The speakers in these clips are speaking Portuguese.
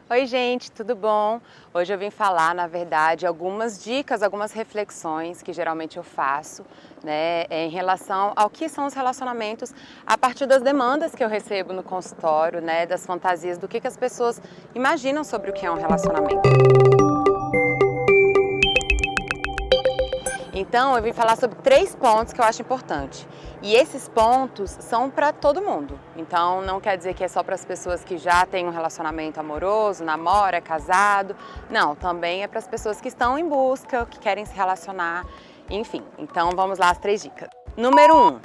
Oi gente, tudo bom? Hoje eu vim falar, na verdade, algumas dicas, algumas reflexões que geralmente eu faço, né, em relação ao que são os relacionamentos a partir das demandas que eu recebo no consultório, né, das fantasias, do que as pessoas imaginam sobre o que é um relacionamento. Então, eu vim falar sobre 3 pontos que eu acho importante. E esses pontos são para todo mundo. Então, não quer dizer que é só para as pessoas que já têm um relacionamento amoroso, namora, é casado. Não, também é para as pessoas que estão em busca, que querem se relacionar, enfim. Então, vamos lá as 3 dicas. Número 1.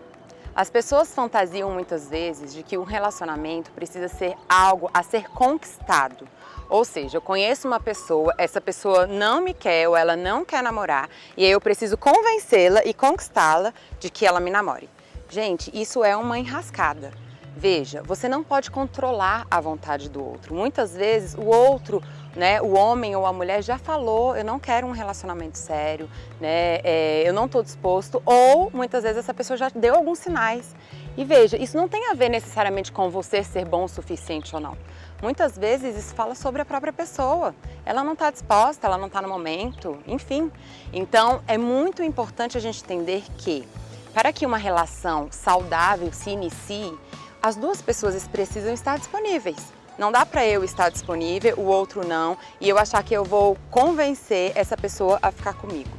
As pessoas fantasiam muitas vezes de que um relacionamento precisa ser algo a ser conquistado. Ou seja, eu conheço uma pessoa, essa pessoa não me quer ou ela não quer namorar e aí eu preciso convencê-la e conquistá-la de que ela me namore. Gente, isso é uma enrascada. Veja, você não pode controlar a vontade do outro. Muitas vezes o outro, né, o homem ou a mulher já falou, eu não quero um relacionamento sério, né, eu não estou disposto, ou muitas vezes essa pessoa já deu alguns sinais. E veja, isso não tem a ver necessariamente com você ser bom o suficiente ou não. Muitas vezes isso fala sobre a própria pessoa. Ela não está disposta, ela não está no momento, enfim. Então é muito importante a gente entender que para que uma relação saudável se inicie, as duas pessoas precisam estar disponíveis. Não dá para eu estar disponível, o outro não, e eu achar que eu vou convencer essa pessoa a ficar comigo.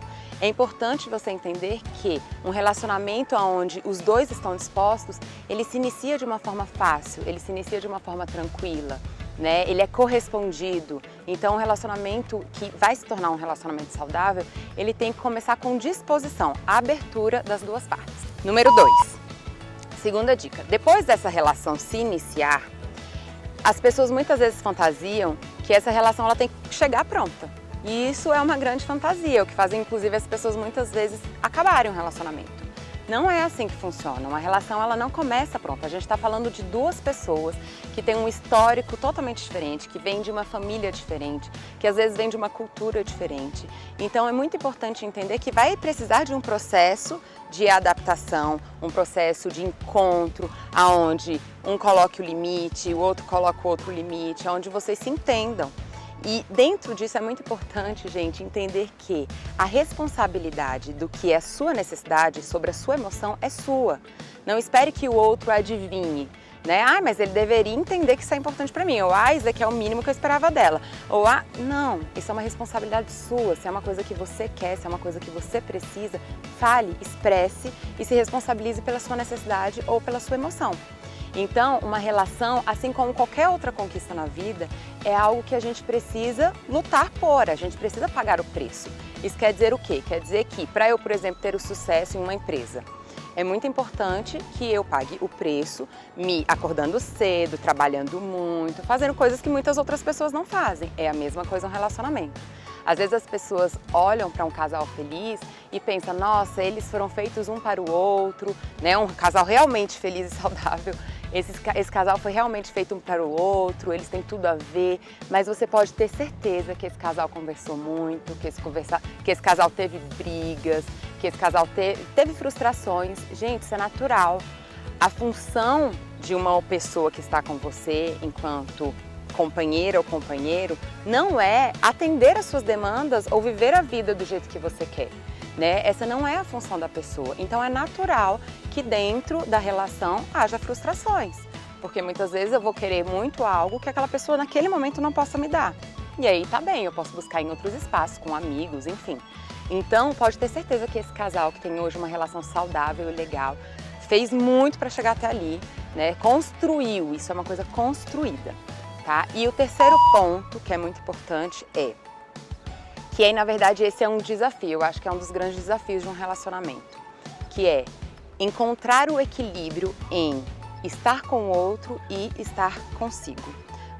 É importante você entender que um relacionamento onde os dois estão dispostos, ele se inicia de uma forma fácil, ele se inicia de uma forma tranquila, né? Ele é correspondido. Então, um relacionamento que vai se tornar um relacionamento saudável, ele tem que começar com disposição, abertura das duas partes. Número 2. Segunda dica. Depois dessa relação se iniciar, as pessoas muitas vezes fantasiam que essa relação ela tem que chegar pronta. E isso é uma grande fantasia, o que faz inclusive as pessoas muitas vezes acabarem um relacionamento. Não é assim que funciona, uma relação ela não começa pronta. A gente está falando de duas pessoas que têm um histórico totalmente diferente, que vêm de uma família diferente, que às vezes vêm de uma cultura diferente. Então é muito importante entender que vai precisar de um processo de adaptação, um processo de encontro, aonde um coloque o limite, o outro coloca o outro limite, aonde vocês se entendam. E dentro disso é muito importante, gente, entender que a responsabilidade do que é sua necessidade sobre a sua emoção é sua. Não espere que o outro adivinhe, né? Ah, mas ele deveria entender que isso é importante para mim. Ou, isso aqui é o mínimo que eu esperava dela. Ou, não, isso é uma responsabilidade sua. Se é uma coisa que você quer, se é uma coisa que você precisa, fale, expresse e se responsabilize pela sua necessidade ou pela sua emoção. Então, uma relação, assim como qualquer outra conquista na vida, é algo que a gente precisa lutar por, a gente precisa pagar o preço. Isso quer dizer o quê? Quer dizer que para eu, por exemplo, ter o sucesso em uma empresa, é muito importante que eu pague o preço, me acordando cedo, trabalhando muito, fazendo coisas que muitas outras pessoas não fazem. É a mesma coisa no relacionamento. Às vezes as pessoas olham para um casal feliz e pensam, nossa, eles foram feitos um para o outro, né? Um casal realmente feliz e saudável. Esse casal foi realmente feito um para o outro, eles têm tudo a ver, mas você pode ter certeza que esse casal conversou muito, que esse casal teve brigas, que esse casal teve frustrações. Gente, isso é natural. A função de uma pessoa que está com você enquanto companheira ou companheiro não é atender às suas demandas ou viver a vida do jeito que você quer, né? Essa não é a função da pessoa. Então é natural que dentro da relação haja frustrações, porque muitas vezes eu vou querer muito algo que aquela pessoa naquele momento não possa me dar. E aí tá bem, eu posso buscar em outros espaços, com amigos, enfim. Então pode ter certeza que esse casal que tem hoje uma relação saudável e legal fez muito para chegar até ali, né? Construiu, isso é uma coisa construída. Tá? E o terceiro ponto, que é muito importante, é que aí, na verdade, esse é um desafio, eu acho que é um dos grandes desafios de um relacionamento, que é encontrar o equilíbrio em estar com o outro e estar consigo.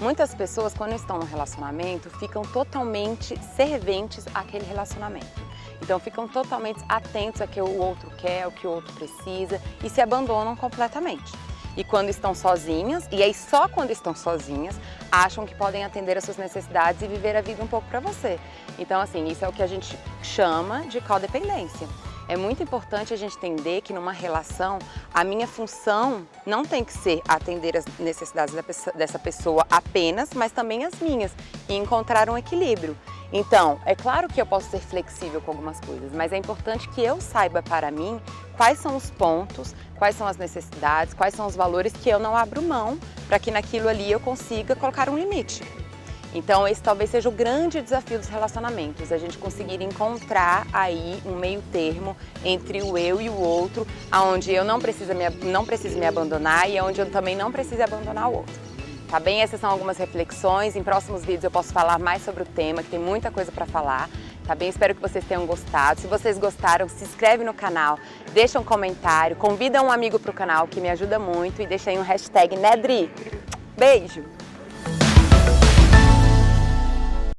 Muitas pessoas, quando estão no relacionamento, ficam totalmente serventes àquele relacionamento. Então, ficam totalmente atentos ao que o outro quer, ao que o outro precisa e se abandonam completamente. E quando estão sozinhas, e aí só quando estão sozinhas, acham que podem atender às suas necessidades e viver a vida um pouco para você. Então, assim, isso é o que a gente chama de codependência. É muito importante a gente entender que numa relação, a minha função não tem que ser atender as necessidades dessa pessoa apenas, mas também as minhas, e encontrar um equilíbrio. Então, é claro que eu posso ser flexível com algumas coisas, mas é importante que eu saiba para mim quais são os pontos, quais são as necessidades, quais são os valores que eu não abro mão, para que naquilo ali eu consiga colocar um limite. Então esse talvez seja o grande desafio dos relacionamentos, a gente conseguir encontrar aí um meio termo entre o eu e o outro, onde eu não preciso me abandonar e onde eu também não preciso abandonar o outro. Tá bem? Essas são algumas reflexões, em próximos vídeos eu posso falar mais sobre o tema, que tem muita coisa para falar. Tá bem? Espero que vocês tenham gostado. Se vocês gostaram, se inscreve no canal, deixa um comentário, convida um amigo para o canal que me ajuda muito e deixa aí um hashtag, né, Dri? Beijo!